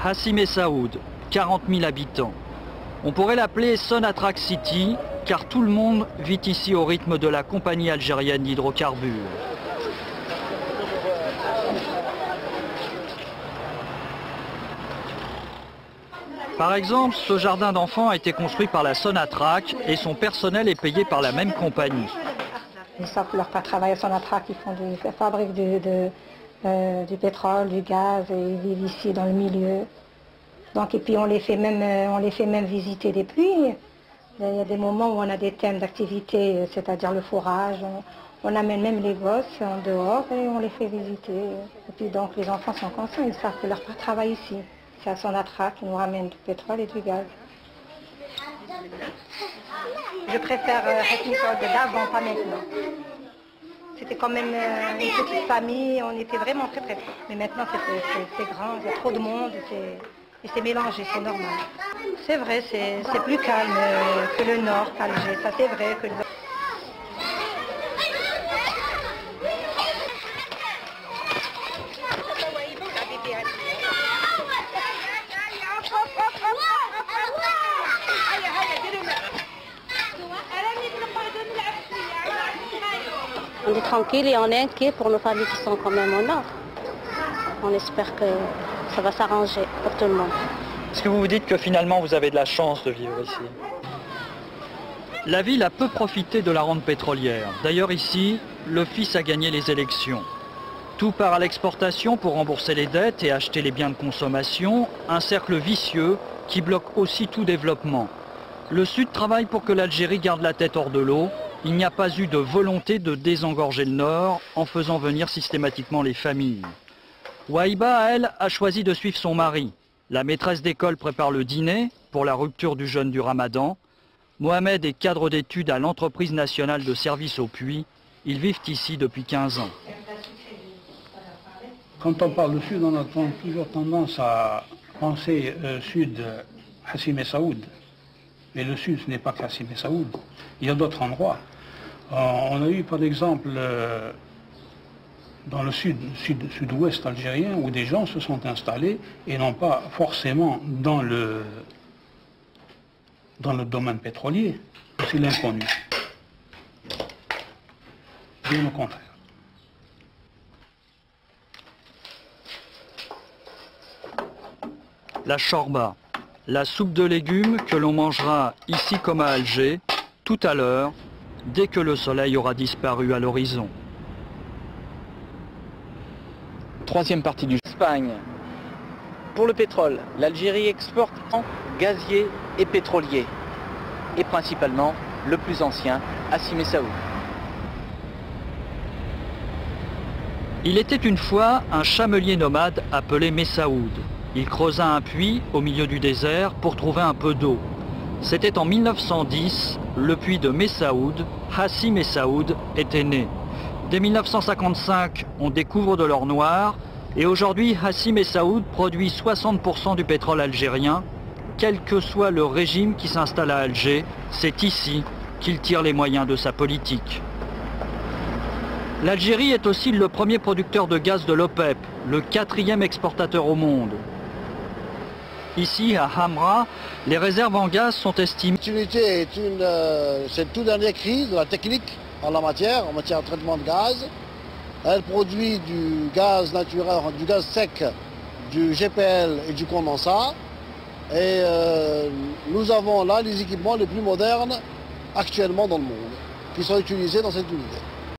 Hassi Messaoud, 40 000 habitants. On pourrait l'appeler Sonatrach City, car tout le monde vit ici au rythme de la compagnie algérienne d'hydrocarbures. Par exemple, ce jardin d'enfants a été construit par la Sonatrach et son personnel est payé par la même compagnie. Ils savent que leur pas travailler à Sonatrach, ils fabriquent du pétrole, du gaz, et ils vivent ici dans le milieu. Donc, et puis on les fait même visiter des pluies. Il y a des moments où on a des thèmes d'activité, c'est-à-dire le fourrage. On amène même les gosses en dehors et on les fait visiter. Et puis donc les enfants sont conscients, ils savent que leur père travaille ici. C'est à Sonatrach qui nous ramène du pétrole et du gaz. Je préfère Hassi Messaoud d'avant, pas maintenant. C'était quand même une petite famille, on était vraiment très très... Mais maintenant c'est grand, il y a trop de monde et c'est mélangé, c'est normal. C'est vrai, c'est plus calme que le nord, qu'Alger, ça c'est vrai. Que On est tranquille et on est inquiet pour nos familles qui sont quand même au nord. On espère que ça va s'arranger pour tout le monde. Est-ce que vous vous dites que finalement vous avez de la chance de vivre ici? La ville a peu profité de la rente pétrolière. D'ailleurs ici, le fils a gagné les élections. Tout part à l'exportation pour rembourser les dettes et acheter les biens de consommation, un cercle vicieux qui bloque aussi tout développement. Le Sud travaille pour que l'Algérie garde la tête hors de l'eau. Il n'y a pas eu de volonté de désengorger le Nord en faisant venir systématiquement les familles. Wahiba, elle, a choisi de suivre son mari. La maîtresse d'école prépare le dîner pour la rupture du jeûne du Ramadan. Mohamed est cadre d'études à l'entreprise nationale de services au puits. Ils vivent ici depuis 15 ans. Quand on parle du Sud, on a toujours tendance à penser Sud Hassi Messaoud. Mais le Sud, ce n'est pas qu'Hassi Messaoud. Il y a d'autres endroits. On a eu par exemple dans le sud-ouest algérien où des gens se sont installés et non pas forcément dans le domaine pétrolier. C'est l'inconnu. Bien au contraire. La chorba, la soupe de légumes que l'on mangera ici comme à Alger, tout à l'heure, dès que le soleil aura disparu à l'horizon. Troisième partie du Espagne. Pour le pétrole, l'Algérie exporte en gazier et pétrolier. Et principalement le plus ancien, Hassi Messaoud. Il était une fois un chamelier nomade appelé Messaoud. Il creusa un puits au milieu du désert pour trouver un peu d'eau. C'était en 1910, le puits de Messaoud, Hassi Messaoud, était né. Dès 1955, on découvre de l'or noir et aujourd'hui, Hassi Messaoud produit 60% du pétrole algérien. Quel que soit le régime qui s'installe à Alger, c'est ici qu'il tire les moyens de sa politique. L'Algérie est aussi le premier producteur de gaz de l'OPEP, le 4e exportateur au monde. Ici, à Hamra, les réserves en gaz sont estimées. C'est le tout dernier cri de la technique en matière de traitement de gaz. Elle produit du gaz naturel, du gaz sec, du GPL et du condensat. Et nous avons là les équipements les plus modernes actuellement dans le monde qui sont utilisés dans cette unité.